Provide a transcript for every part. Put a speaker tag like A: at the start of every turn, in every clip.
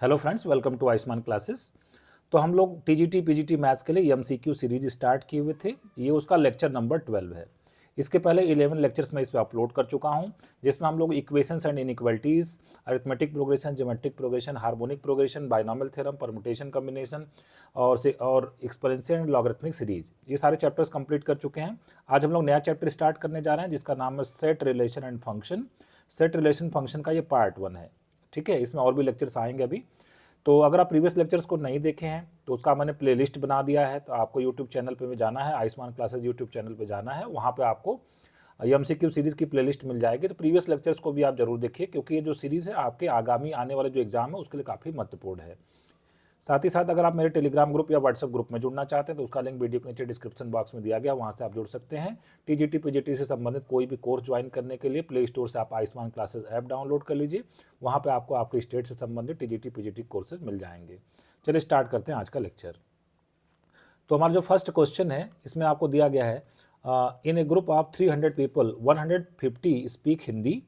A: Hello friends, welcome to Ayushman classes. तो हम लोग टीजीटी पीजीटी मैथ्स के लिए एमसीक्यू सीरीज स्टार्ट किए हुए थे। ये उसका लेक्चर नंबर 12 है। इसके पहले 11 लेक्चर्स मैं इस पर अपलोड कर चुका हूँ, जिसमें हम लोग equations and inequalities, arithmetic progression, geometric progression, harmonic progression, binomial theorem, permutation combination और एक्सपोनेंशियल एंड लॉगरिथमिक सीरीज, ये सारे चैप्टर्स कंप्लीट कर चुके हैं। आज हम लोग नया चैप्टर स्टार्ट करने जा रहे हैं जिसका नाम है set relation and function. Set relation function का ये पार्ट 1 है। ठीक है, इसमें और भी लेक्चर्स आएंगे अभी। तो अगर आप प्रीवियस लेक्चर्स को नहीं देखे हैं तो उसका मैंने प्लेलिस्ट बना दिया है। तो आपको यूट्यूब चैनल पे भी जाना है, आयुष्मान क्लासेस यूट्यूब चैनल पे जाना है, वहाँ पे आपको एमसीक्यू सीरीज़ की प्लेलिस्ट मिल जाएगी। तो प्रीवियस लेक्चर्स को भी आप जरूर देखिए, क्योंकि ये जो सीरीज़ है आपके आगामी आने वाले जो एग्जाम है उसके लिए काफ़ी महत्वपूर्ण है। साथ ही साथ अगर आप मेरे टेलीग्राम ग्रुप या व्हाट्सएप ग्रुप में जुड़ना चाहते हैं तो उसका लिंक वीडियो के नीचे डिस्क्रिप्शन बॉक्स में दिया गया, वहाँ से आप जुड़ सकते हैं। टीजीटी पीजीटी से संबंधित कोई भी कोर्स ज्वाइन करने के लिए प्ले स्टोर से आप आयुष्मान क्लासेस ऐप डाउनलोड कर लीजिए। वहाँ पे आपको आपके स्टेट से संबंधित टीजीटी पीजीटी कोर्सेज मिल जाएंगे। चलिए स्टार्ट करते हैं आज का लेक्चर। तो हमारा जो फर्स्ट क्वेश्चन है इसमें आपको दिया गया है, in a group of 300 people 150 speak Hindi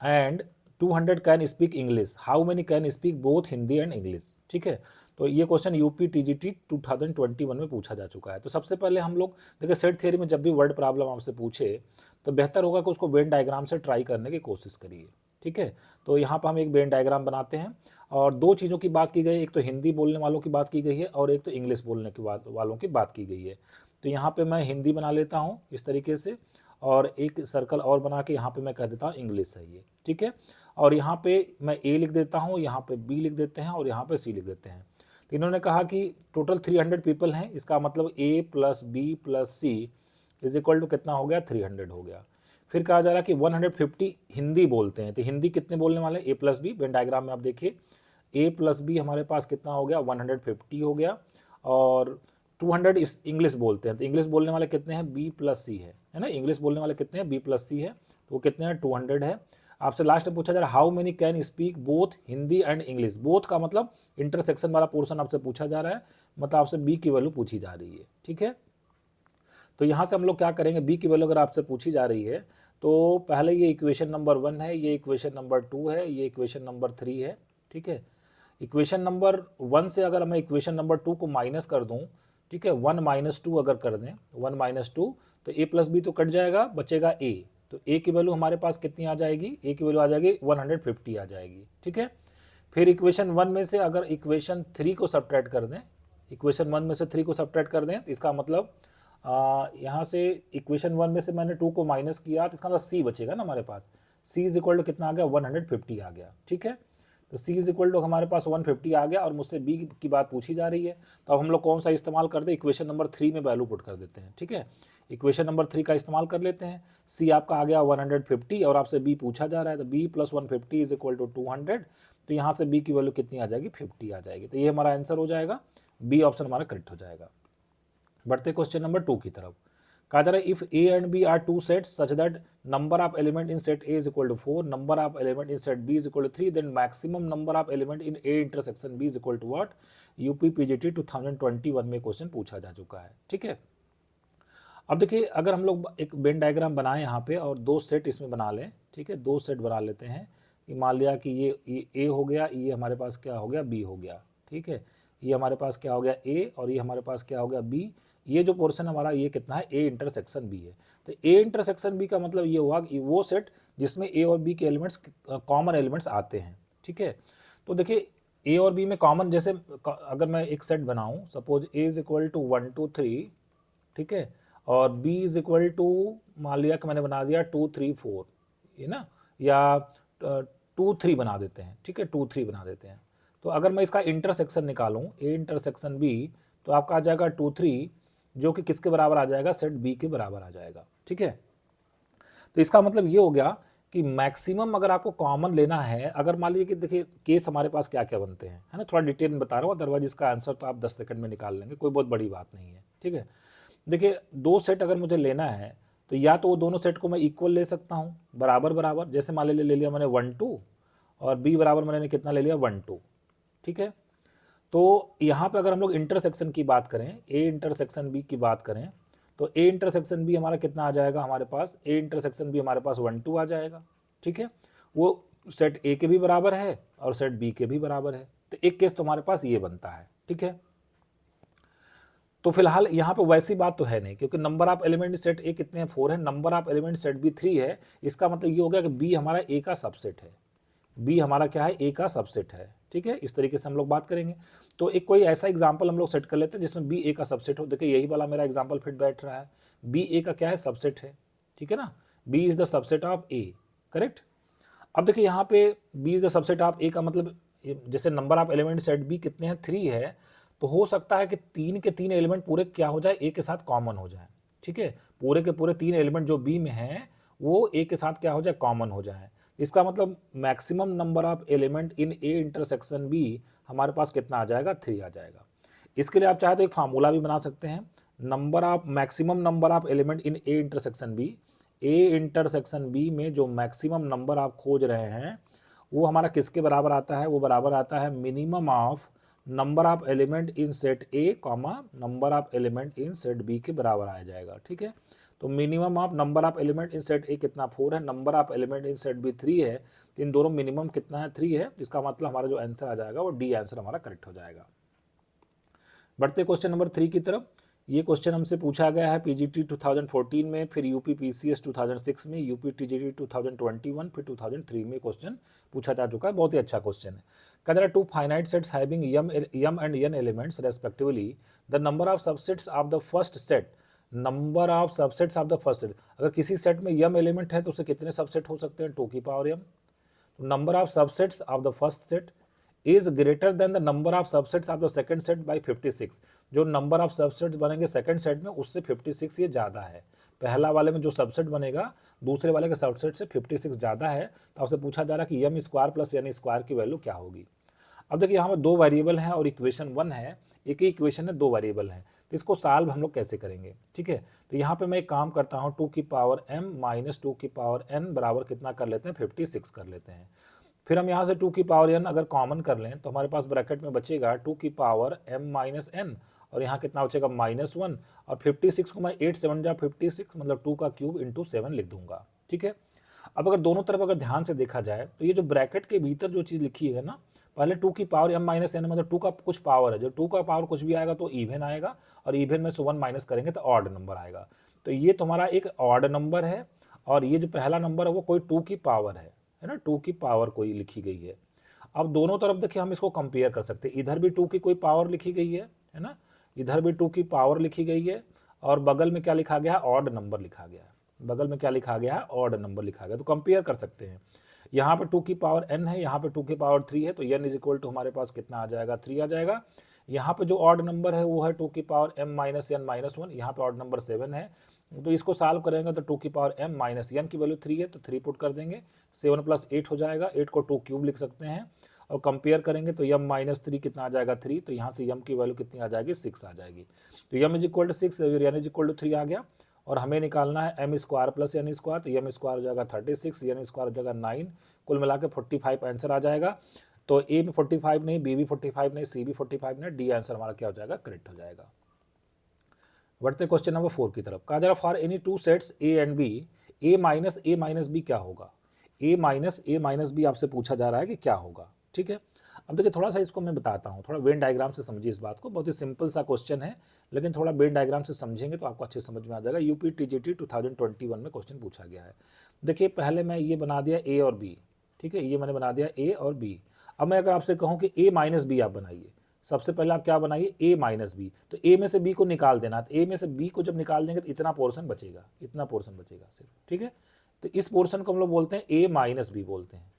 A: and 200 can speak English, how many can speak both Hindi and English. ठीक है, तो ये क्वेश्चन यूपी टीजीटी 2021 में पूछा जा चुका है। तो सबसे पहले हम लोग देखिए, सेट थियरी में जब भी वर्ड प्रॉब्लम आपसे पूछे तो बेहतर होगा कि उसको वेन डायग्राम से ट्राई करने की कोशिश करिए। ठीक है, तो यहाँ पर हम एक वेन डायग्राम बनाते हैं और दो चीज़ों की बात की गई है, एक तो हिंदी बोलने वालों की बात की गई है और एक तो इंग्लिश बोलने की वालों की बात की गई है। तो यहाँ पे मैं हिंदी बना लेता हूँ इस तरीके से, और एक सर्कल और बना के यहाँ पे मैं कह देता हूँ इंग्लिश है ये। ठीक है, और यहाँ पे मैं ए लिख देता हूँ, यहाँ पे बी लिख देते हैं और यहाँ पे सी लिख देते हैं। तो इन्होंने कहा कि टोटल 300 पीपल हैं, इसका मतलब A plus B plus C is equal to कितना हो गया, 300 हो गया। फिर कहा जा रहा है कि 150 हिंदी बोलते हैं, तो हिंदी कितने बोलने वाले, ए प्लस बी। वेन डायग्राम में आप देखिए ए प्लस बी हमारे पास कितना हो गया, 150 हो गया। और 200 इस इंग्लिश बोलते हैं, तो इंग्लिश बोलने वाले कितने हैं, बी प्लस सी है ना। इंग्लिश बोलने वाले कितने हैं, बी प्लस सी है, तो वो कितने हैं, 200 है। आपसे लास्ट में पूछा जा रहा है how many can speak both Hindi and English. Both का मतलब इंटरसेक्शन वाला पोर्शन आपसे पूछा जा रहा है, मतलब आपसे बी की वैल्यू पूछी जा रही है। ठीक है, तो यहाँ से हम लोग क्या करेंगे, बी की वैल्यू अगर आपसे पूछी जा रही है तो पहले ये इक्वेशन नंबर 1 है, ये इक्वेशन नंबर 2 है, ये इक्वेशन नंबर 3 है। ठीक है, इक्वेशन नंबर 1 से अगर मैं इक्वेशन नंबर 2 को माइनस कर दूं, ठीक है, 1 - 2 अगर कर दें, 1 - 2 तो ए प्लस बी तो कट जाएगा, बचेगा ए। तो ए की वैल्यू हमारे पास कितनी आ जाएगी, ए की वैल्यू आ जाएगी 150 आ जाएगी। ठीक है, फिर इक्वेशन 1 में से अगर इक्वेशन 3 को सब्ट्रैक्ट कर दें, इक्वेशन 1 में से 3 को सब्ट्रैक्ट कर दें, तो इसका मतलब यहाँ से इक्वेशन 1 में से मैंने 2 को माइनस किया, तो इसका मतलब सी बचेगा ना हमारे पास। सी इज इक्वल टू कितना आ गया, 150 आ गया। ठीक है, तो सी इज इक्वल टू हमारे पास 150 आ गया और मुझसे बी की बात पूछी जा रही है। तो अब हम लोग कौन सा इस्तेमाल करते हैं, इक्वेशन नंबर 3 में वैल्यू पुट कर देते हैं। ठीक है, इक्वेशन नंबर 3 का इस्तेमाल कर लेते हैं। सी आपका आ गया 150 और आपसे बी पूछा जा रहा है, तो B plus 150 is equal to 200। तो यहाँ से बी की वैल्यू कितनी आ जाएगी, 50 आ जाएगी। तो ये हमारा आंसर हो जाएगा, बी ऑप्शन हमारा करेक्ट हो जाएगा। बढ़ते क्वेश्चन नंबर 2 की तरफ। कहा जा रहा है if A and B are two sets such that number of element in set A is equal to 4, number of element in set B is equal to 3, then maximum number of element in A intersection B is equal to what. UP PGT 2021 में question पूछा जा चुका है। ठीक है, अब देखिए अगर हम लोग एक वेन डायग्राम बनाएं यहाँ पे और दो सेट इसमें बना लें। ठीक है, दो सेट बना लेते हैं कि मान लिया कि ये ए हो गया, ये हमारे पास क्या हो गया, बी हो गया। ठीक है, ये हमारे पास क्या हो गया, ए, और ये हमारे पास क्या हो गया, बी। ये जो पोर्शन हमारा ये कितना है, ए इंटरसेक्शन बी है। तो ए इंटरसेक्शन बी का मतलब ये हुआ कि वो सेट जिसमें ए और बी के एलिमेंट्स कॉमन एलिमेंट्स आते हैं। ठीक है, तो देखिए ए और बी में कॉमन, जैसे अगर मैं एक सेट बनाऊं, suppose A is equal to 1 2 3, ठीक है, और बी इज इक्वल टू मान लिया कि मैंने बना दिया 2 3 4, ये ना, या 2 3 बना देते हैं। ठीक है, 2 3 बना देते हैं। तो अगर मैं इसका इंटरसेक्शन निकालूं, ए इंटरसेक्शन बी, तो आपका आ जाएगा 2 3, जो कि किसके बराबर आ जाएगा, सेट बी के बराबर आ जाएगा। ठीक है, तो इसका मतलब ये हो गया कि मैक्सिमम अगर आपको कॉमन लेना है, अगर मान लीजिए कि देखिए केस हमारे पास क्या क्या बनते हैं, है ना, थोड़ा डिटेल में बता रहा हूँ, अदरवाइज इसका आंसर तो आप 10 सेकंड में निकाल लेंगे, कोई बहुत बड़ी बात नहीं है। ठीक है, देखिए दो सेट अगर मुझे लेना है तो या तो वो दोनों सेट को मैं इक्वल ले सकता हूँ, बराबर बराबर, जैसे मान ले लिया मैंने 1 2 और बी बराबर मैंने कितना ले लिया, 1 2। ठीक है, तो यहाँ पे अगर हम लोग इंटरसेक्शन की बात करें, ए इंटरसेक्शन बी की बात करें, तो ए इंटरसेक्शन बी हमारा कितना आ जाएगा, हमारे पास ए इंटरसेक्शन बी हमारे पास 1 2 आ जाएगा। ठीक है, वो सेट ए के भी बराबर है और सेट बी के भी बराबर है। तो एक केस तुम्हारे पास ये बनता है, ठीक है। तो फिलहाल यहाँ पे वैसी बात तो है नहीं, क्योंकि number of element set A कितने हैं, 4 है, number of element set B 3 है। इसका मतलब ये हो गया कि बी हमारा ए का सबसेट है, बी हमारा क्या है, ए का सबसेट है, ठीक है। इस तरीके से हम लोग बात करेंगे। तो एक कोई ऐसा एग्जाम्पल हम लोग सेट कर लेते हैं जिसमें बी ए का सबसेट हो। देखिए यही वाला मेरा एग्जाम्पल फिट बैठ रहा है, बी ए का क्या है, सबसेट है, ठीक है ना। B is the subset of A, correct. अब देखिए यहाँ पे B is the subset of A का मतलब जैसे number of element set B कितने हैं, 3 है, तो हो सकता है कि 3 के 3 एलिमेंट पूरे क्या हो जाए, ए के साथ कॉमन हो जाए, ठीक है। पूरे के पूरे 3 एलिमेंट जो बी में हैं वो ए के साथ क्या हो जाए, कॉमन हो जाए। इसका मतलब maximum number of element in A intersection B हमारे पास कितना आ जाएगा, 3 आ जाएगा। इसके लिए आप चाहे तो एक फार्मूला भी बना सकते हैं, number of maximum number of element in A intersection B. A intersection B में जो मैक्सिमम नंबर आप खोज रहे हैं वो हमारा किसके बराबर आता है, वो बराबर आता है minimum of number of element in set A comma number of element in set B के बराबर आ जाएगा, ठीक है। तो minimum of number of element in set A कितना, 4 है, number of element in set B 3 है, इन दोनों मिनिमम कितना है, 3 है। इसका मतलब हमारा जो आंसर आ जाएगा वो डी आंसर हमारा करेक्ट हो जाएगा। बढ़ते क्वेश्चन नंबर 3 की तरफ। ये क्वेश्चन हमसे पूछा गया है पीजीटी 2014 में, फिर यूपी पीसीएस 2006 में, यूपी टीजीटी 2021, फिर 2003 में क्वेश्चन पूछा जा चुका है। बहुत ही अच्छा क्वेश्चन है। कह रहा है two finite sets having m and n elements respectively, the number of subsets of the first set, number of subsets of the first set. अगर किसी सेट में यम एलिमेंट है तो उसे कितने सबसेट हो सकते हैं, 2 की power m. Number of subsets of the first set is greater than the number of subsets of the second set by 56। जो नंबर ऑफ सबसेट्स बनेंगे सेकंड सेट में उससे 56 ये ज़्यादा है। पहला वाले में जो सबसेट बनेगा दूसरे वाले के सबसेट से 56 ज़्यादा है। तो आपसे पूछा जा रहा है कि m square plus n square की वैल्यू क्या होगी। अब देखिए यहाँ पर 2 वेरिएबल है और इक्वेशन 1 है, एक ही इक्वेशन है, 2 वेरिएबल हैं, तो इसको सॉल्व हम लोग कैसे करेंगे, ठीक है। तो यहाँ पे मैं एक काम करता हूँ, 2 की पावर m माइनस 2 की पावर n बराबर कितना कर लेते हैं, 56 कर लेते हैं। फिर हम यहाँ से 2 की पावर n अगर कॉमन कर लें तो हमारे पास ब्रैकेट में बचेगा 2 की पावर m माइनस n, और यहाँ कितना बचेगा -1, और 56 को मैं 8 7 जा 56 मतलब 2 का क्यूब इंटू 7 लिख दूंगा, ठीक है। अब अगर दोनों तरफ अगर ध्यान से देखा जाए तो ये जो ब्रैकेट के भीतर जो चीज़ लिखी है ना, पहले 2 की पावर m माइनस n मतलब 2 का कुछ पावर है, जब 2 का पावर कुछ भी आएगा तो इवन आएगा, और इवन में से 1 माइनस करेंगे तो ऑड नंबर आएगा। तो ये तुम्हारा एक ऑड नंबर है, और ये जो पहला नंबर है वो कोई 2 की पावर है ना, 2 की पावर कोई लिखी गई है। अब दोनों तरफ देखिए हम इसको कंपेयर कर सकते हैं, इधर भी 2 की कोई पावर लिखी गई है ना, इधर भी 2 की पावर लिखी गई है, और बगल में क्या लिखा गया है, ऑड नंबर लिखा गया है, बगल में क्या लिखा गया है, ऑड नंबर लिखा गया। तो कंपेयर कर सकते हैं, यहाँ पे 2 की पावर n है, यहाँ पे 2 की पावर 3 है, तो n इज इक्वल टू हमारे पास कितना आ जाएगा, 3 आ जाएगा। यहाँ पे जो ऑड नंबर है वो है 2 की power m minus n minus 1, यहाँ पे ऑड नंबर 7 है, तो इसको सॉल्व करेंगे तो 2 की पावर m माइनस n की वैल्यू 3 है, तो 3 पुट कर देंगे, 7 प्लस 8 हो जाएगा, 8 को 2 क्यूब लिख सकते हैं, और कंपेयर करेंगे तो m माइनस 3 कितना आ जाएगा, 3, तो यहाँ से m की वैल्यू कितनी आ जाएगी, 6 आ जाएगी। तो m is equal to 6, n is equal to 3 आ गया, और हमें निकालना है m square plus n square, तो m स्क्वायर हो जाएगा 36, n स्क्वायर हो जाएगा 9, कुल मिला के 45 आंसर आ जाएगा। तो ए भी 45 नहीं, बी भी 45 नहीं, सी भी 45 नहीं, डी आंसर हमारा क्या हो जाएगा, करेक्ट हो जाएगा। बढ़ते क्वेश्चन नंबर 4 की तरफ। कहा जा रहा for any 2 sets A and B, A minus B क्या होगा, ए माइनस बी आपसे पूछा जा रहा है कि क्या होगा, ठीक है। अब देखिए थोड़ा सा इसको मैं बताता हूँ, थोड़ा वेन डायग्राम से समझिए इस बात को, बहुत ही सिंपल सा क्वेश्चन है, लेकिन थोड़ा वेन डायग्राम से समझेंगे तो आपको अच्छे समझ में आ जाएगा। यूपी टीजीटी 2021 में क्वेश्चन पूछा गया है। देखिए पहले मैं ये बना दिया ए और बी, ठीक है, ये मैंने बना दिया ए और बी। अब मैं अगर आपसे कहूँ कि ए माइनस बी आप बनाइए, सबसे पहले आप क्या बनाइए, ए माइनस बी, तो ए में से बी को निकाल देना, तो ए में से बी को जब निकाल देंगे तो इतना पोर्शन बचेगा, इतना पोर्शन बचेगा सिर्फ, ठीक है। तो इस पोर्शन को हम लोग बोलते हैं ए माइनस बी बोलते हैं,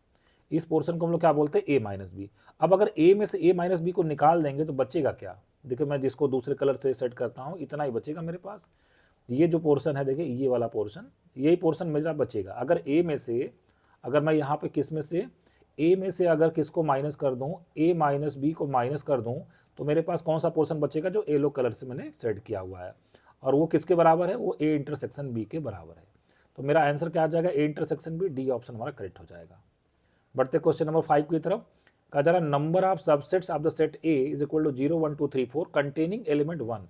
A: इस पोर्शन को हम लोग क्या बोलते हैं, ए माइनस बी। अब अगर ए में से ए माइनस बी को निकाल देंगे तो बचेगा क्या, देखिए मैं जिसको दूसरे कलर से सेट करता हूँ इतना ही बचेगा मेरे पास। ये जो पोर्शन है देखिए, ये वाला पोर्शन, यही पोर्शन मेरा बचेगा। अगर ए में से, अगर मैं यहाँ पे किस में से, ए में से अगर किसको माइनस कर दूँ, ए माइनस बी को माइनस कर दूँ, तो मेरे पास कौन सा पोर्शन बचेगा, जो येलो कलर से मैंने सेट किया हुआ है, और वो किसके बराबर है, वो ए इंटरसेक्शन बी के बराबर है। तो मेरा आंसर क्या आ जाएगा, A intersection B, D option हमारा करेक्ट हो जाएगा। बढ़ते क्वेश्चन नंबर 5 की तरफ। कहा जा रहा number of subsets of the set A is equal to 0 1 2 3 4 containing element 1।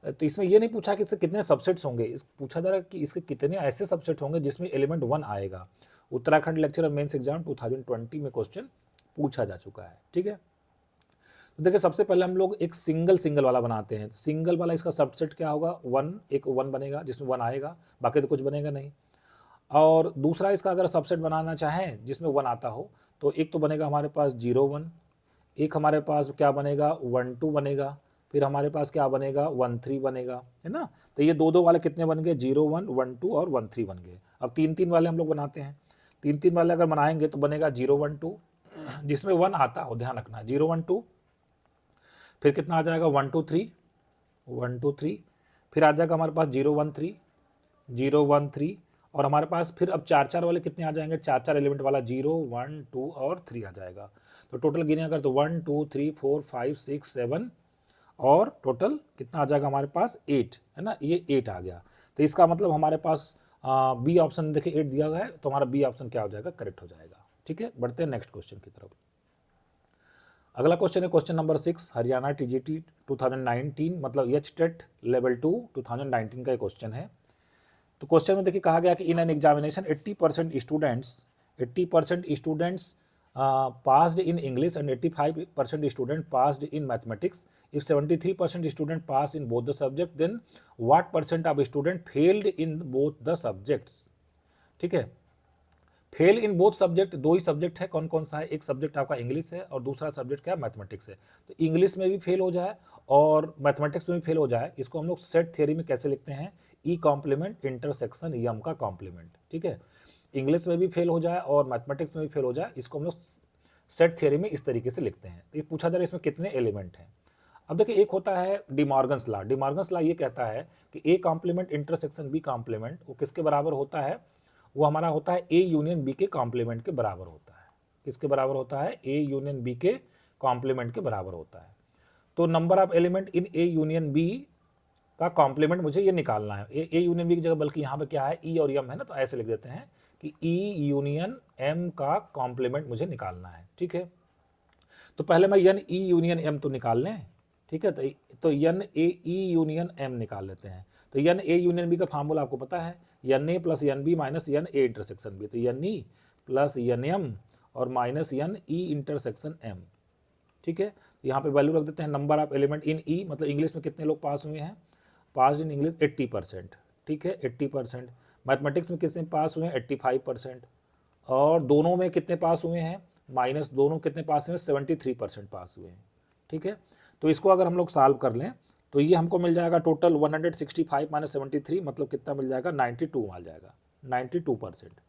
A: तो इसमें ये नहीं पूछा कि इससे कितने सबसेट्स होंगे, इस पूछा जा रहा है कि इसके कितने ऐसे सबसेट होंगे जिसमें एलिमेंट 1 आएगा। उत्तराखंड लेक्चरर मेंस एग्जाम 2020 में क्वेश्चन पूछा जा चुका है, ठीक है। तो देखिए सबसे पहले हम लोग एक सिंगल वाला बनाते हैं। सिंगल वाला इसका सबसेट क्या होगा, 1, एक 1 बनेगा जिसमें 1 आएगा, बाकी तो कुछ बनेगा नहीं। और दूसरा इसका अगर सबसेट बनाना चाहें जिसमें 1 आता हो, तो एक तो बनेगा हमारे पास 0 1, एक हमारे पास क्या बनेगा 1 2 बनेगा, फिर हमारे पास क्या बनेगा 1 3 बनेगा, है ना। तो ये 2 2 वाले कितने बन गए, 0 1 1 2 और 1 3 बन गए। अब 3 3 वाले हम लोग बनाते हैं। 3 3 वाले अगर बनाएंगे तो बनेगा 0 1 2, जिसमें 1 आता हो, ध्यान रखना 0 1 2, फिर कितना आ जाएगा 1 2 3 1 2 3, फिर आ जाएगा हमारे पास 0 1 3 0 1 3, और हमारे पास फिर अब 4 4 वाले कितने आ जाएंगे, 4 4 एलिमेंट वाला 0 1 2 और 3 आ जाएगा। तो टोटल गिने अगर तो 1 2 3 4 5 6 7 और टोटल कितना आ जाएगा हमारे पास 8, है ना, ये 8 आ गया। तो इसका मतलब हमारे पास बी ऑप्शन देखिए 8 दिया गया है, तो हमारा बी ऑप्शन क्या हो जाएगा, करेक्ट हो जाएगा। ठीक है, बढ़ते हैं नेक्स्ट क्वेश्चन की तरफ। अगला क्वेश्चन है क्वेश्चन नंबर 6, हरियाणा टीजीटी 2019 मतलब एचटेट लेवल 2 2019 का क्वेश्चन है। तो क्वेश्चन में देखिए कहा गया कि in an examination 80% students passed in English and 85% student passed in mathematics. If 73% student pass in both the subjects, then what percent of student failed in both the subjects? ठीक है, fail in both subject, दो ही subject है, कौन कौन सा है, एक subject आपका इंग्लिश है और दूसरा सब्जेक्ट क्या है, मैथमेटिक्स है। तो इंग्लिश में भी फेल हो जाए और मैथमेटिक्स में भी फेल हो जाए, इसको हम लोग सेट थ्योरी में कैसे लिखते हैं, ई कॉम्प्लीमेंट इंटरसेक्शन यम का कॉम्प्लीमेंट। ठीक है, इंग्लिश में भी फेल हो जाए और मैथमेटिक्स में भी फेल हो जाए, इसको हम लोग सेट थ्योरी में इस तरीके से लिखते हैं। तो ये पूछा जा रहा है इसमें कितने एलिमेंट हैं। अब देखिए एक होता है डिमॉर्गन्स लॉ। डिमॉर्गन्स लॉ ये कहता है कि A complement intersection B complement वो किसके बराबर होता है, वो हमारा होता है ए यूनियन बी के कॉम्प्लीमेंट के बराबर होता है। किसके बराबर होता है, ए यूनियन बी के कॉम्प्लीमेंट के बराबर होता है। तो number of element in A union B का कॉम्प्लीमेंट मुझे ये निकालना है। ए यूनियन बी की जगह बल्कि यहाँ पे क्या है, ई और एम है ना, तो ऐसे लिख देते हैं कि ई यूनियन एम का कॉम्प्लीमेंट मुझे निकालना है। ठीक है, तो पहले मैं एन ई यूनियन एम तो निकाल लें। ठीक है, तो N A E union M निकाल लेते हैं। तो एन ए यूनियन बी का फार्मूला आपको पता है, N A plus N B minus N A intersection B. तो N E plus N M और minus N E intersection M. ठीक है, यहाँ पे वैल्यू रख देते हैं, number of element in E मतलब इंग्लिश में कितने लोग पास हुए हैं, पास इन इंग्लिश 80%। ठीक है, 80%। मैथमेटिक्स में कितने पास हुए हैं, 85%। और दोनों में कितने पास हुए हैं, माइनस दोनों कितने पास हुए हैं, 73% पास हुए हैं। ठीक है, तो इसको अगर हम लोग सॉल्व कर लें तो ये हमको मिल जाएगा टोटल 165 माइनस 73 मतलब कितना मिल जाएगा, 92 आ जाएगा, 92%।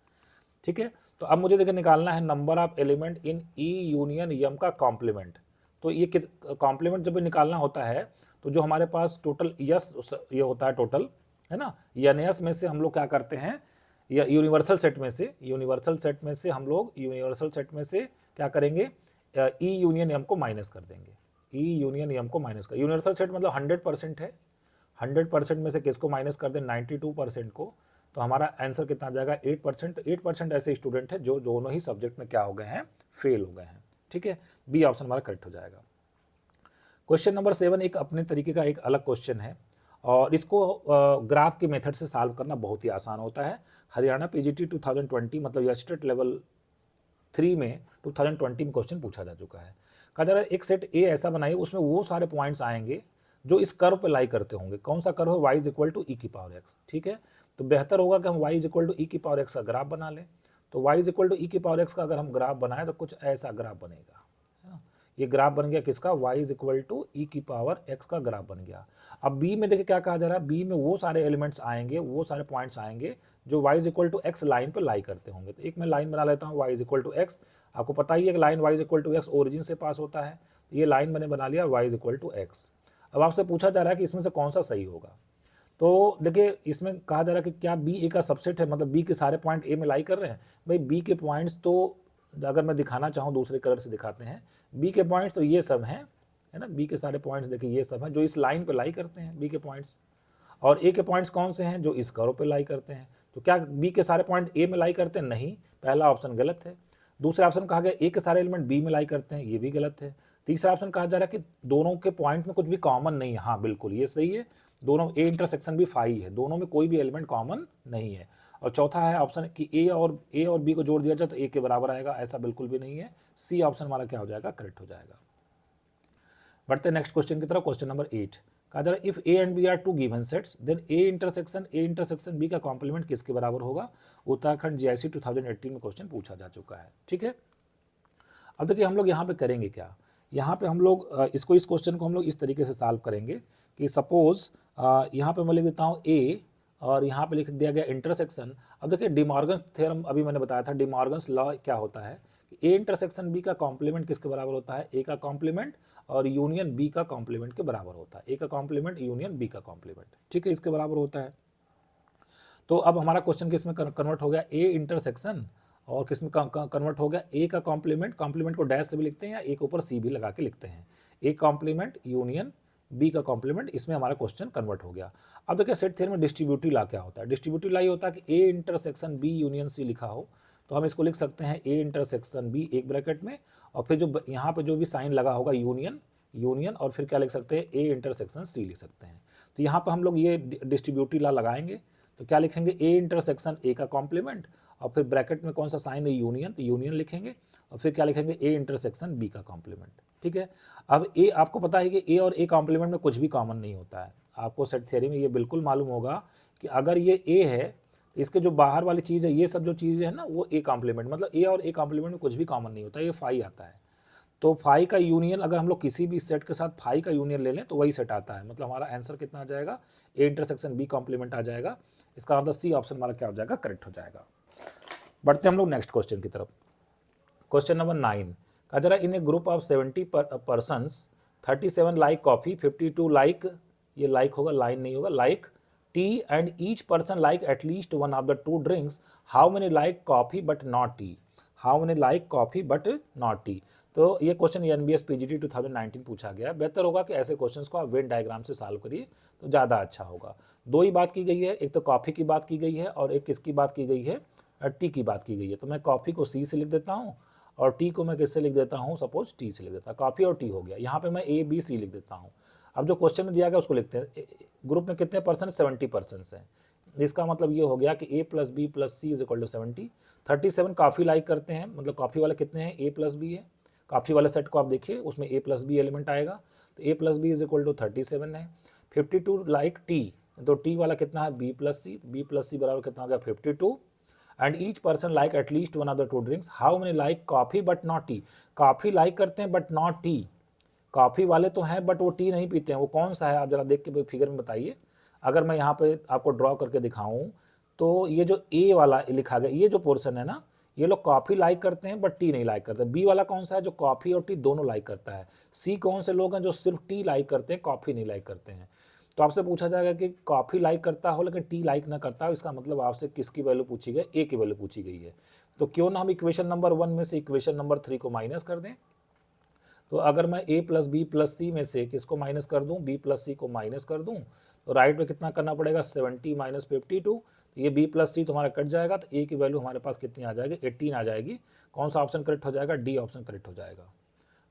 A: ठीक है, तो अब मुझे देखिए निकालना है number of element in E union M का कॉम्प्लीमेंट। तो ये कॉम्प्लीमेंट जब भी निकालना होता है तो जो हमारे पास टोटल यस ये होता है टोटल, है ना, एन एस में से हम लोग क्या करते हैं, या यूनिवर्सल सेट में से हम लोग यूनिवर्सल सेट में से क्या करेंगे, ई यूनियन एम को माइनस कर देंगे। ई यूनियन एम को माइनस कर, यूनिवर्सल सेट मतलब 100% है, 100% में से किसको माइनस कर दें, 92% को। तो हमारा आंसर कितना आ जाएगा, 8%। तो 8% ऐसे स्टूडेंट है जो दोनों ही सब्जेक्ट में क्या हो गए हैं, फेल हो गए हैं। ठीक है, बी ऑप्शन हमारा करेक्ट हो जाएगा। क्वेश्चन नंबर 7 एक अपने तरीके का एक अलग क्वेश्चन है और इसको ग्राफ के मेथड से सॉल्व करना बहुत ही आसान होता है। हरियाणा पीजीटी 2020 मतलब एचटेट लेवल 3 में 2020 में क्वेश्चन पूछा जा चुका है। कहा जा रहा है एक सेट ए ऐसा बनाइए उसमें वो सारे पॉइंट्स आएंगे जो इस कर्व पे लाई करते होंगे। कौन सा कर्व है, y इज इक्वल टू ई की पावर एक्स। ठीक है, तो बेहतर होगा कि हम y इज इक्वल टू ई की पावर एक्स का ग्राफ बना लें। तो y इज इक्वल टू ई की पावर एक्स का अगर हम ग्राफ बनाएं तो कुछ ऐसा ग्राफ बनेगा। ये ग्राफ बन गया किसका, y इज इक्वल टू ई की पावर x का ग्राफ बन गया। अब b में देखिए क्या कहा जा रहा है, b में वो सारे एलिमेंट्स आएंगे, वो सारे पॉइंट्स आएंगे जो y is equal to x line पर लाई करते होंगे। तो एक मैं लाइन बना लेता हूँ y is equal to x. आपको पता ही है कि line y is equal to x origin से पास होता है। ये लाइन मैंने बना लिया y is equal to x. अब आपसे पूछा जा रहा है कि इसमें से कौन सा सही होगा। तो देखिए इसमें कहा जा रहा है कि क्या बी ए का सबसेट है, मतलब बी के सारे पॉइंट ए में लाई कर रहे हैं। भाई बी के पॉइंट्स तो अगर मैं दिखाना चाहूँ दूसरे कलर से दिखाते हैं, बी के पॉइंट्स तो ये सब हैं, है ना, बी के सारे पॉइंट्स देखिए ये सब हैं जो इस लाइन पे लाई करते हैं बी के पॉइंट्स। और ए के पॉइंट्स कौन से हैं, जो इस कर्व पे लाई करते हैं। तो क्या बी के सारे पॉइंट ए में लाई करते हैं, नहीं, पहला ऑप्शन गलत है। दूसरा ऑप्शन कहा गया ए के सारे एलिमेंट बी में लाई करते हैं, ये भी गलत है। तीसरा ऑप्शन कहा जा रहा है कि दोनों के पॉइंट में कुछ भी कॉमन नहीं है, हाँ बिल्कुल ये सही है, दोनों ए इंटरसेक्शन भी फाई है, दोनों में कोई भी एलिमेंट कॉमन नहीं है। और चौथा है ऑप्शन कि ए और बी को जोड़ दिया जाए तो ए के बराबर आएगा, ऐसा बिल्कुल भी नहीं है। सी ऑप्शन हमारा क्या हो जाएगा, करेक्ट हो जाएगा। बढ़ते नेक्स्ट क्वेश्चन की तरफ। क्वेश्चन नंबर 8 कहा जा रहा है if A and B are two given sets then A intersection B का कॉम्प्लीमेंट किसके बराबर होगा। उत्तराखंड जीआईसी 2018 में क्वेश्चन पूछा जा चुका है। ठीक है, अब देखिए हम लोग यहाँ पे करेंगे क्या, यहाँ पे हम लोग इस क्वेश्चन को हम लोग इस तरीके से सॉल्व करेंगे कि सपोज यहाँ पे मैं लिख देता हूँ ए और यहाँ पे लिख दिया गया इंटरसेक्शन। अब देखिए डिमॉर्गन्स थ्योरम अभी मैंने बताया था, डिमॉर्गन्स लॉ क्या होता है कि ए इंटरसेक्शन बी का कॉम्प्लीमेंट किसके बराबर होता है, ए का कॉम्प्लीमेंट और यूनियन बी का कॉम्प्लीमेंट के बराबर होता है। ए का कॉम्प्लीमेंट यूनियन बी का कॉम्प्लीमेंट, ठीक है, इसके बराबर होता है। तो अब हमारा क्वेश्चन किस में कन्वर्ट हो गया, ए इंटरसेक्शन और किस में कन्वर्ट हो गया, ए का कॉम्प्लीमेंट, कॉम्प्लीमेंट को डैश से भी लिखते हैं या ए के ऊपर सी भी लगा के लिखते हैं, ए कॉम्प्लीमेंट यूनियन बी का कॉम्प्लीमेंट, इसमें हमारा क्वेश्चन कन्वर्ट हो गया। अब देखिए सेट थ्योरम में डिस्ट्रीब्यूटिव लॉ क्या होता है, डिस्ट्रीब्यूटिव लॉ ये होता है कि A intersection B union C लिखा हो तो हम इसको लिख सकते हैं ए इंटरसेक्शन बी एक ब्रैकेट में और फिर जो यहाँ पे जो भी साइन लगा होगा यूनियन और फिर क्या लिख सकते हैं ए इंटरसेक्शन सी लिख सकते हैं। तो यहाँ पर हम लोग ये डिस्ट्रीब्यूटिव लॉ लगाएंगे तो क्या लिखेंगे, ए इंटरसेक्शन ए का कॉम्प्लीमेंट और फिर ब्रैकेट में कौन सा साइन है यूनियन, तो यूनियन लिखेंगे और फिर क्या लिखेंगे ए इंटरसेक्शन बी का कॉम्प्लीमेंट। ठीक है, अब ए आपको पता है कि ए और ए कॉम्प्लीमेंट में कुछ भी कॉमन नहीं होता है। आपको सेट थ्योरी में ये बिल्कुल मालूम होगा कि अगर ये ए है तो इसके जो बाहर वाली चीज़ है ये सब जो चीज़ें है ना वो ए कॉम्प्लीमेंट, मतलब ए और ए कॉम्प्लीमेंट में कुछ भी कॉमन नहीं होता, ये फाई आता है। तो फाई का यूनियन अगर हम लोग किसी भी सेट के साथ फाई का यूनियन ले लें तो वही सेट आता है, मतलब हमारा आंसर कितना आ जाएगा, ए इंटरसेक्शन बी कॉम्प्लीमेंट आ जाएगा। इसका मतलब सी ऑप्शन हमारा क्या हो जाएगा, करेक्ट हो जाएगा। बढ़ते हम लोग नेक्स्ट क्वेश्चन की तरफ। क्वेश्चन नंबर 9 का जरा in a group of 70 persons 37 like coffee, 52 like, ये लाइक होगा लाइन नहीं होगा, like tea and each person like at least one of the two drinks, how many like coffee but not tea, how many like coffee but not tea. तो ये question NBS PGT 2019 पूछा गया। बेहतर होगा कि ऐसे क्वेश्चंस को आप वेन डायग्राम से सॉल्व करिए तो ज़्यादा अच्छा होगा। दो ही बात की गई है, एक तो कॉफ़ी की बात की गई है और एक किसकी बात की गई है, टी की बात की गई है। तो मैं कॉफ़ी को सी से लिख देता हूँ और टी को मैं किससे लिख देता हूँ, सपोज टी से लिख देता हूँ, कॉफ़ी और टी हो गया। यहाँ पे मैं ए बी सी लिख देता हूँ। अब जो क्वेश्चन में दिया गया उसको लिखते हैं। ग्रुप में कितने पर्सन, 70 पर्सन हैं। इसका मतलब ये हो गया कि A plus B plus C is equal to 70। 37 coffee like करते हैं, मतलब कॉफ़ी वाले कितने हैं, ए प्लस बी है। कॉफ़ी वाले सेट को आप देखिए उसमें ए प्लस बी एलिमेंट आएगा तो A plus B is equal to 37 है। 52 लाइक टी, तो टी वाला कितना है, बी प्लस सी बराबर कितना हो गया 52। And each person like at least one of the two drinks, how many like coffee but not T, coffee like करते हैं बट नॉट टी, कॉफ़ी वाले तो हैं बट वो टी नहीं पीते हैं, वो कौन सा है आप जरा देख के फिगर में बताइए। अगर मैं यहाँ पे आपको ड्रॉ करके दिखाऊं तो ये जो ए वाला लिखा गया ये जो पोर्शन है ना, ये लोग कॉफ़ी लाइक करते हैं बट टी नहीं लाइक करते। बी वाला कौन सा है, जो कॉफ़ी और टी दोनों लाइक करता है। सी कौन से लोग हैं जो सिर्फ टी लाइक करते हैं, कॉफ़ी नहीं लाइक करते हैं। तो आपसे पूछा जाएगा कि कॉफ़ी लाइक करता हो लेकिन टी लाइक ना करता हो, इसका मतलब आपसे किसकी वैल्यू पूछी गई, ए की वैल्यू पूछी गई है। तो क्यों ना हम इक्वेशन नंबर 1 में से इक्वेशन नंबर 3 को माइनस कर दें। तो अगर मैं ए प्लस बी प्लस सी में से किसको माइनस कर दूं, बी प्लस सी को माइनस कर दूं, तो राइट में कितना करना पड़ेगा, 70 माइनस 52। तो ये बी प्लस सी तुम्हारा कट जाएगा तो ए की वैल्यू हमारे पास कितनी आ जाएगी, 18 आ जाएगी। कौन सा ऑप्शन करेक्ट हो जाएगा, डी ऑप्शन करेक्ट हो जाएगा।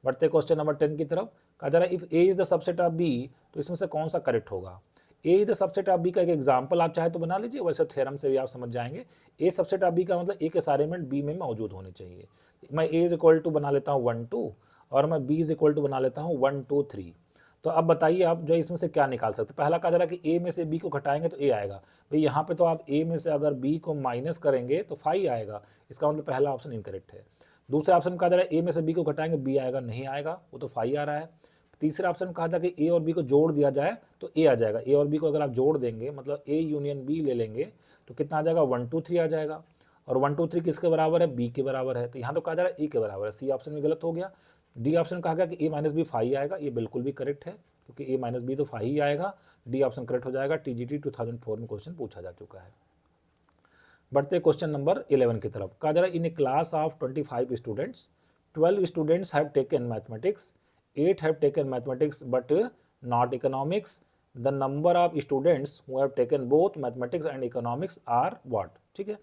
A: बढ़ते क्वेश्चन नंबर 10 की तरफ। कहा जा रहा है if A is the subset of B, तो इसमें से कौन सा करेक्ट होगा। A is the subset of B का एक एग्जाम्पल आप चाहे तो बना लीजिए, वैसे थ्योरम से भी आप समझ जाएंगे। ए सबसेट ऑफ बी का मतलब ए के सारे एलिमेंट बी में मौजूद होने चाहिए। मैं ए इज इक्वल टू बना लेता हूँ 1 2 और मैं बी इज इक्वल टू बना लेता हूँ 1 2 3। तो अब बताइए आप जो इसमें से क्या निकाल सकते। पहला कहा जा रहा है कि ए में से बी को घटाएंगे तो ए आएगा। भाई यहाँ पे तो आप ए में से अगर बी को माइनस करेंगे तो 5 आएगा, इसका मतलब पहला ऑप्शन इनकरेक्ट है। दूसरे ऑप्शन कहा जा रहा है ए में से बी को घटाएंगे बी आएगा, नहीं आएगा, वो तो 5 आ रहा है। तीसरा ऑप्शन कहा था कि ए और बी को जोड़ दिया जाए तो ए आ जाएगा। ए और बी को अगर आप जोड़ देंगे मतलब ए यूनियन बी ले लेंगे तो कितना आ जाएगा, 1 2 3 आ जाएगा। और 1 2 3 किसके बराबर है, बी के बराबर है। तो यहाँ तो कहा जा रहा है ए के बराबर है, सी ऑप्शन में गलत हो गया। डी ऑप्शन कहा गया कि ए माइनस बी 5 आएगा, ये बिल्कुल भी करेक्ट है क्योंकि ए माइनस बी तो 5 ही आएगा। डी ऑप्शन करेक्ट हो जाएगा। टीजीटी 2004 में क्वेश्चन पूछा जा चुका है। बढ़ते क्वेश्चन नंबर 11 की तरफ। कहा जा रहा है in a class of 25 students 12 students have taken mathematics, 8 have taken mathematics but not economics. The number of students who have taken both mathematics and economics are what। ठीक है,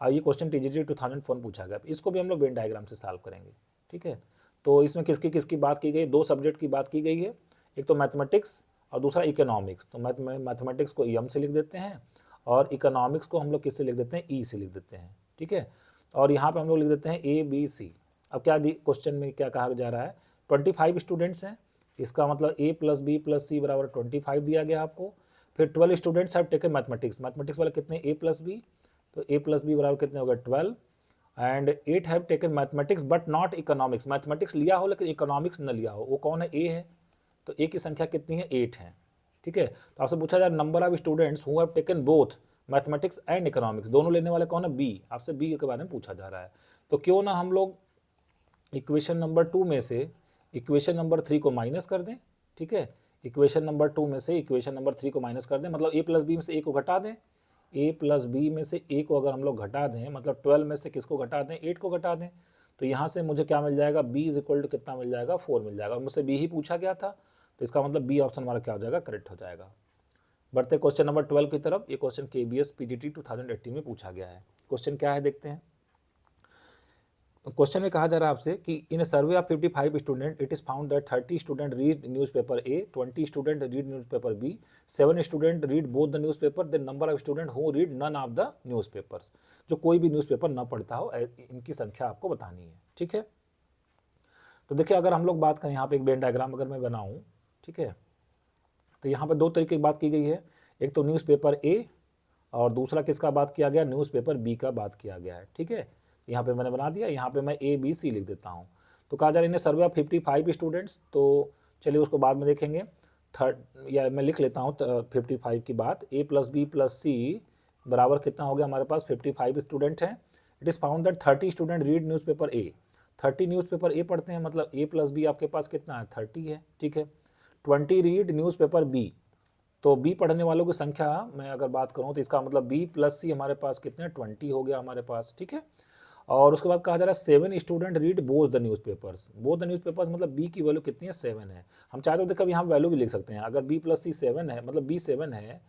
A: ये क्वेश्चन टीजीटी 2004 पूछा गया। इसको भी हम लोग वेन डायग्राम से सॉल्व करेंगे। ठीक है, तो इसमें किसकी किसकी बात की गई, दो सब्जेक्ट की बात की गई है, एक तो मैथमेटिक्स और दूसरा इकोनॉमिक्स। तो मैथमेटिक्स को एम से लिख देते हैं और इकोनॉमिक्स को हम लोग किससे लिख देते हैं, ई से लिख देते हैं। ठीक है, और यहाँ पे हम लोग लिख देते हैं ए बी सी। अब क्या क्वेश्चन में क्या कहा जा रहा है, 25 स्टूडेंट्स हैं, इसका मतलब a plus B plus C बराबर 25 दिया गया आपको। फिर 12 students have taken mathematics, mathematics वाले कितने, a प्लस बी, तो a प्लस बी बराबर कितने हो गए 12। And 8 have taken mathematics but not economics, mathematics लिया हो लेकिन इकोनॉमिक्स न लिया हो, वो कौन है, a है, तो a की संख्या कितनी है 8 है। ठीक है, तो आपसे पूछा जाए number of students who have taken both mathematics and economics, दोनों लेने वाले कौन है, b, आपसे b के बारे में पूछा जा रहा है। तो क्यों ना हम लोग इक्वेशन नंबर 2 में से इक्वेशन नंबर 3 को माइनस कर दें। ठीक है, इक्वेशन नंबर 2 में से इक्वेशन नंबर 3 को माइनस कर दें, मतलब a प्लस बी में से a को घटा दें, a प्लस बी में से a को अगर हम लोग घटा दें, मतलब 12 में से किसको घटा दें, 8 को घटा दें, तो यहाँ से मुझे क्या मिल जाएगा, b इज इक्वल टू कितना मिल जाएगा, 4 मिल जाएगा। मुझसे b ही पूछा गया था, तो इसका मतलब b ऑप्शन हमारा क्या हो जाएगा, करेक्ट हो जाएगा। बढ़ते क्वेश्चन नंबर 12 की तरफ। ये क्वेश्चन KBS PGT 2018 में पूछा गया है। क्वेश्चन क्या है देखते हैं। क्वेश्चन में कहा जा रहा है आपसे कि in survey of 55 student it is found that 30 student read newspaper A, 20 student read newspaper B, 7 student read both the newspaper, the number of student who read none of the newspapers, जो कोई भी newspaper ना पढ़ता हो, इनकी संख्या आपको बतानी है। ठीक है, तो देखिए अगर हम लोग बात करें यहाँ पे एक वेन डायग्राम अगर मैं बनाऊँ, ठीक है, तो यहाँ पर 2 तरीके की बात की गई है, एक तो न्यूज़पेपर ए और दूसरा किसका बात किया गया, न्यूज़पेपर बी का बात किया गया है। ठीक है, यहाँ पे मैंने बना दिया, यहाँ पे मैं ABC लिख देता हूँ। तो कहा जा रहा है इन्हें सर्वे ऑफ 55 स्टूडेंट्स, तो चलिए उसको बाद में देखेंगे। या मैं लिख लेता हूँ 55 की बात, a plus B plus C बराबर कितना हो गया हमारे पास 55 स्टूडेंट हैं। It is found that 30 student read newspaper A, 30 newspaper A पढ़ते हैं, मतलब a प्लस बी आपके पास कितना है 30 है। ठीक है, 20 रीड न्यूज़पेपर बी, तो बी पढ़ने वालों की संख्या मैं अगर बात करूँ तो इसका मतलब बी प्लस सी हमारे पास कितने 20 हो गया हमारे पास। ठीक है, और उसके बाद कहा जा रहा है 7 student read both the newspapers, both the newspapers मतलब बी की वैल्यू कितनी है 7 है। हम चाहे तो देखो यहाँ वैल्यू भी लिख सकते हैं, अगर बी प्लस सी 7 है मतलब बी 7 है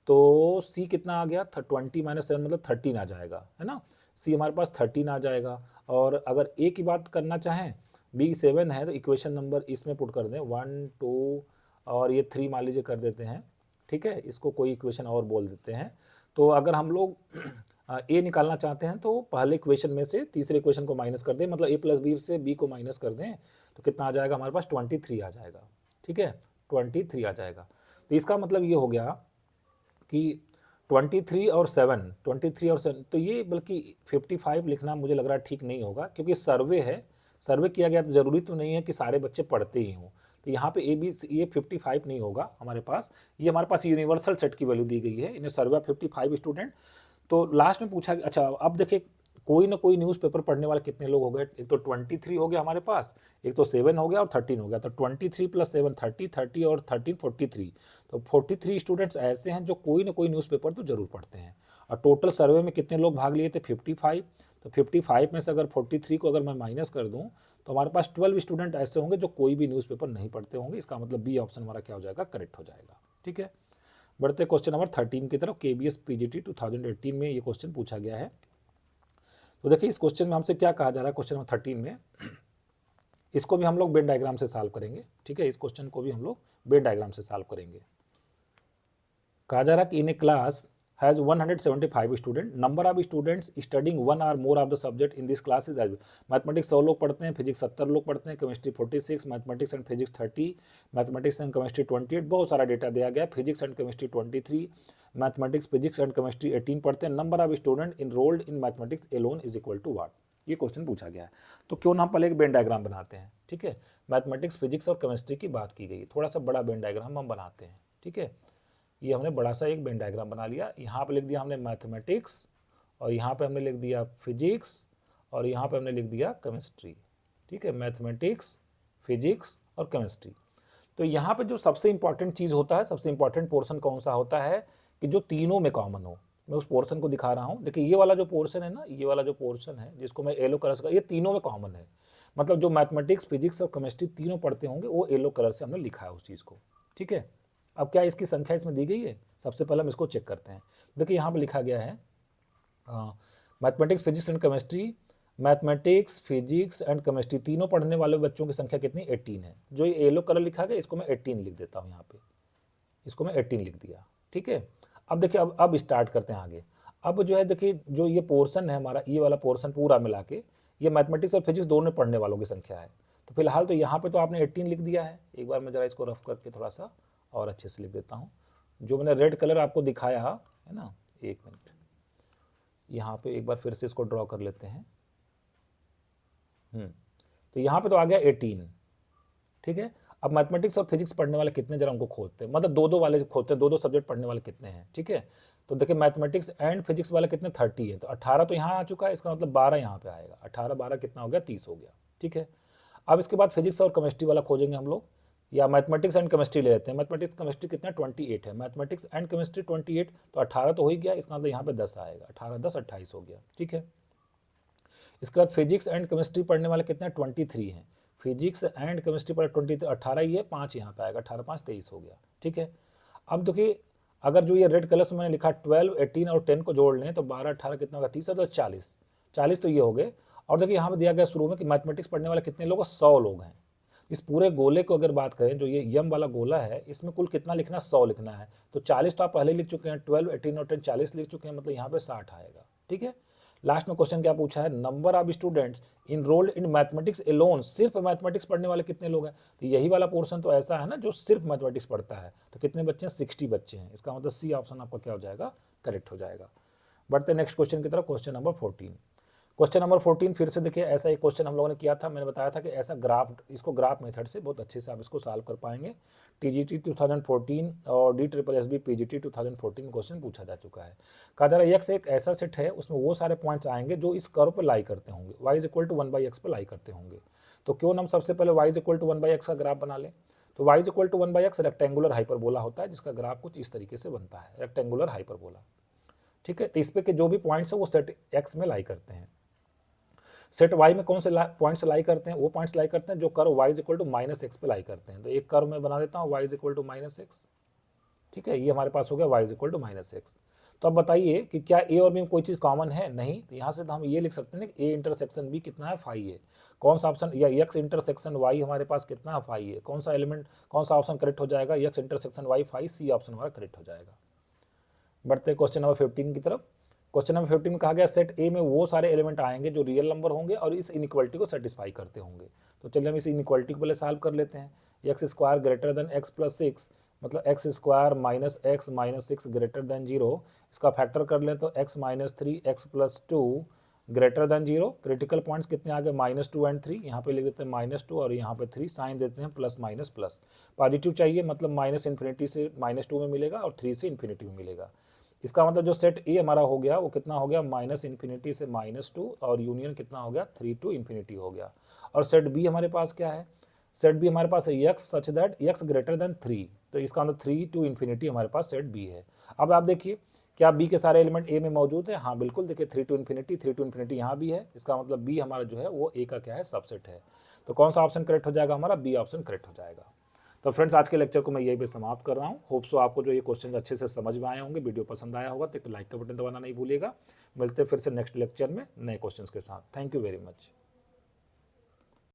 A: तो सी कितना आ गया 20 माइनस 7 मतलब 13 आ जाएगा, है ना, सी हमारे पास 13 आ जाएगा। और अगर ए की बात करना चाहें, बी 7 है तो इक्वेशन नंबर इसमें पुट कर दें 1 2 और ये 3 मान लीजिए कर देते हैं। ठीक है, इसको कोई इक्वेशन और बोल देते हैं। तो अगर हम लोग ए निकालना चाहते हैं तो पहले इक्वेशन में से तीसरे इक्वेशन को माइनस कर दें, मतलब a प्लस बी से b को माइनस कर दें तो कितना आ जाएगा हमारे पास 23 आ जाएगा। ठीक है, 23 आ जाएगा। तो इसका मतलब ये हो गया कि 23 और 7, तो ये बल्कि 55 लिखना मुझे लग रहा है ठीक नहीं होगा, क्योंकि सर्वे है, सर्वे किया गया तो ज़रूरी तो नहीं है कि सारे बच्चे पढ़ते ही हों। तो यहाँ पे ये 55 नहीं होगा हमारे पास, ये हमारे पास यूनिवर्सल सेट की वैल्यू दी गई है, इन्हें सर्वे 55 स्टूडेंट। तो लास्ट में पूछा, अच्छा अब देखिए कोई ना कोई न्यूज़पेपर पढ़ने वाले कितने लोग हो गए, एक तो 23 हो गया हमारे पास, एक तो 7 हो गया और 13 हो गया, तो 23 प्लस 7 30 और 13 43, तो 43 स्टूडेंट्स ऐसे हैं जो कोई ना कोई न्यूज़पेपर तो जरूर पढ़ते हैं। और टोटल सर्वे में कितने लोग भाग लिए थे 55, तो 55 में से अगर 43 को अगर मैं माइनस कर दूं तो हमारे पास 12 स्टूडेंट ऐसे होंगे जो कोई भी न्यूज़पेपर नहीं पढ़ते होंगे। इसका मतलब बी ऑप्शन हमारा क्या हो जाएगा, करेक्ट हो जाएगा। ठीक है, बढ़ते क्वेश्चन नंबर 13 की तरफ। KBS PGT 2018 में ये क्वेश्चन पूछा गया है। तो देखिए इस क्वेश्चन में हमसे क्या कहा जा रहा है, क्वेश्चन नंबर 13 में इसको भी हम लोग वेन डायग्राम से सॉल्व करेंगे। ठीक है, इस क्वेश्चन को भी हम लोग वेन डायग्राम से सॉल्व करेंगे। कहा जा रहा है कि इन ए क्लास has 175 student, number of students studying one or more of the subject in this class is as, mathematics 100 लोग पढ़ते हैं, फिजिक्स 70 लोग पढ़ते हैं, chemistry 46, mathematics and physics 30, mathematics and chemistry 28, बहुत सारा डेटा दिया गया है। Physics and chemistry 23, mathematics physics and chemistry 18 पढ़ते हैं। Number of student enrolled in mathematics alone is equal to what, ये क्वेश्चन पूछा गया है। तो क्यों ना हम पहले एक वेन डायग्राम बनाते हैं। ठीक है, मैथमेटिक्स फिजिक्स और केमिस्ट्री की बात की गई, थोड़ा सा बड़ा वेन डायग्राम हम बनाते हैं। ठीक है, ये हमने बड़ा सा एक वेन डायग्राम बना लिया। यहाँ पे लिख दिया हमने मैथमेटिक्स, और यहाँ पे हमने लिख दिया फिजिक्स, और यहाँ पे हमने लिख दिया केमिस्ट्री। ठीक है, मैथमेटिक्स फिजिक्स और केमिस्ट्री। तो यहाँ पे जो सबसे इंपॉर्टेंट चीज़ होता है, सबसे इंपॉर्टेंट पोर्शन कौन सा होता है कि जो तीनों में कॉमन हो। मैं उस पोर्शन को दिखा रहा हूँ। देखिए ये वाला जो पोर्शन है ना, ये वाला जो पोर्शन है जिसको मैं येलो कलर से, ये तीनों में कॉमन है। मतलब जो मैथमेटिक्स फिजिक्स और केमिस्ट्री तीनों पढ़ते होंगे वो येलो कलर से हमने लिखा है उस चीज़ को। ठीक है, अब क्या इसकी संख्या इसमें दी गई है, सबसे पहले हम इसको चेक करते हैं। देखिए यहाँ पे लिखा गया है mathematics physics and chemistry, mathematics physics and chemistry तीनों पढ़ने वाले बच्चों की संख्या कितनी 18 है। जो ये येलो कलर लिखा गया इसको मैं 18 लिख देता हूँ, यहाँ पे इसको मैं 18 लिख दिया। ठीक है, अब देखिए अब स्टार्ट करते हैं आगे। अब जो है देखिए जो ये पोर्शन है हमारा, ये वाला पोर्शन पूरा मिला के ये मैथमेटिक्स और फिजिक्स दोनों पढ़ने वालों की संख्या है। तो फिलहाल तो यहाँ पे तो आपने 18 लिख दिया है। एक बार मैं ज़रा इसको रफ करके थोड़ा सा और अच्छे से लिख देता हूँ। जो मैंने रेड कलर आपको दिखाया है ना, एक मिनट, यहाँ पे एक बार फिर से इसको ड्रॉ कर लेते हैं। तो यहाँ पे तो आ गया 18, ठीक है। अब मैथमेटिक्स और फिजिक्स पढ़ने वाले कितने, जरा उनको खोजते हैं, मतलब दो दो वाले खोजते हैं, दो दो सब्जेक्ट पढ़ने वाले कितने हैं, ठीक है। तो देखिए मैथमेटिक्स एंड फिजिक्स वाले कितने, 30 है, तो 18 तो यहाँ आ चुका है, इसका मतलब 12 यहाँ पे आएगा, 18 12 कितना हो गया, 30 हो गया, ठीक है। अब इसके बाद फिजिक्स और केमिस्ट्री वाला खोजेंगे हम लोग, या मैथमेटिक्स एंड केमिस्ट्री ले लेते हैं। मैथमेटिक्स केमिस्ट्री कितना, 28 है, मैथमेटिक्स एंड केमिस्ट्री 28, तो 18 तो हो ही गया, इसका मतलब यहाँ पे 10 आएगा, 18 10 28 हो गया, ठीक है। इसके बाद फिजिक्स एंड केमिस्ट्री पढ़ने वाले कितने, 23 हैं, फिजिक्स एंड केमिस्ट्री पर 20, 18 ही है, 5 यहाँ पे आएगा, 18 5 23 हो गया, ठीक है। अब देखिए अगर जो ये रेड कलर से मैंने लिखा 12 18 और 10 को जोड़ लें तो 12 18 कितना होगा, 30 है, तो 40 40 तो ये हो गए। और देखिए यहाँ पे दिया गया शुरू में कि मैथमेटिक्स पढ़ने वाले कितने लोग, 100 लोग हैं। इस पूरे गोले को अगर बात करें, जो ये यम वाला गोला है, इसमें कुल कितना लिखना, 100 लिखना है। तो 40 तो आप पहले लिख चुके हैं, 12 18 और 10 40 लिख चुके हैं, मतलब यहाँ पे 60 आएगा, ठीक है। लास्ट में क्वेश्चन क्या पूछा है, number of students enrolled in mathematics alone, सिर्फ मैथमेटिक्स पढ़ने वाले कितने लोग हैं। तो यही वाला पोर्शन तो ऐसा है ना जो सिर्फ मैथमेटिक्स पढ़ता है, तो कितने बच्चे हैं, 60 बच्चे हैं। इसका मतलब सी ऑप्शन आपका क्या हो जाएगा, करेक्ट हो जाएगा। बढ़ते नेक्स्ट क्वेश्चन की तरफ, क्वेश्चन नंबर 14। क्वेश्चन नंबर 14 फिर से देखिए, ऐसा एक क्वेश्चन हम लोगों ने किया था, मैंने बताया था कि ऐसा ग्राफ, इसको ग्राफ मेथड से बहुत अच्छे से आप इसको सॉल्व कर पाएंगे। टीजीटी 2014 और DSSB PGT 2014 में क्वेश्चन पूछा जा चुका है। कहा जा रहा है एक्स एक ऐसा सेट है, उसमें वो सारे पॉइंट्स आएंगे जो इस कर्व पर लाई करते होंगे, y = 1/x पर लाई करते होंगे। तो क्यों हम सबसे पहले y = 1/x का ग्राफ बना लें। तो y = 1/x रेक्टेंगुलर हाइपरबोला होता है, जिसका ग्राफ कुछ इस तरीके से बनता है, रेक्टेंगुलर हाइपरबोला, ठीक है। तो इस पे के जो भी पॉइंट्स है वो सेट x में लाई करते हैं। सेट y में कौन से पॉइंट्स लाई करते हैं, वो पॉइंट्स लाई करते हैं जो कर्व y = -x पे लाई करते हैं। तो एक कर्व में बना देता हूँ y = -x, ठीक है, ये हमारे पास हो गया y = -x। तो अब बताइए कि क्या a और b में कोई चीज़ कॉमन है, नहीं। तो यहाँ से तो हम ये लिख सकते हैं कि a इंटरसेक्शन b कितना है, फाई है। कौन सा ऑप्शन, या x इंटरसेक्शन y हमारे पास कितना है, फाई है। कौन सा एलिमेंट, कौन सा ऑप्शन करेक्ट हो जाएगा, x intersection y phi, C option हमारा करेक्ट हो जाएगा। बढ़ते क्वेश्चन नंबर 15 की तरफ। क्वेश्चन नंबर 15 में कहा गया सेट ए में वो सारे एलिमेंट आएंगे जो रियल नंबर होंगे और इस इनइक्वालिटी को सेटिस्फाई करते होंगे। तो चलिए हम इस इनइक्वालिटी को पहले सॉल्व कर लेते हैं। x² > x + 6, मतलब x² - x - 6 > 0। इसका फैक्टर कर लें तो x - 3 x + 2 > 0। क्रिटिकल पॉइंट्स कितने आ गए, -2 और 3, यहाँ पे लिख देते हैं -2 और यहाँ पे 3, साइन देते हैं प्लस माइनस प्लस। पॉजिटिव चाहिए, मतलब -∞ से -2 में मिलेगा और 3 से ∞ में मिलेगा। इसका मतलब जो सेट ए हमारा हो गया वो कितना हो गया, -∞ से -2 और यूनियन कितना हो गया, 3 to ∞ हो गया। और सेट बी हमारे पास क्या है, सेट बी हमारे पास है x सच दैट x > 3। तो इसका मतलब 3 to ∞ हमारे पास सेट बी है। अब आप देखिए क्या बी के सारे एलिमेंट ए में मौजूद है, हाँ बिल्कुल, देखिए 3 to ∞ यहाँ भी है। इसका मतलब बी हमारा जो है वो ए का क्या है, सबसेट है। तो कौन सा ऑप्शन करेक्ट हो जाएगा हमारा, बी ऑप्शन करेक्ट हो जाएगा। तो फ्रेंड्स आज के लेक्चर को मैं यही पे समाप्त कर रहा हूँ। होप सो आपको जो ये क्वेश्चन अच्छे से समझ में आए होंगे, वीडियो पसंद आया होगा तो एक लाइक का बटन दबाना नहीं भूलिएगा। मिलते हैं फिर से नेक्स्ट लेक्चर में नए क्वेश्चंस के साथ। Thank you very much.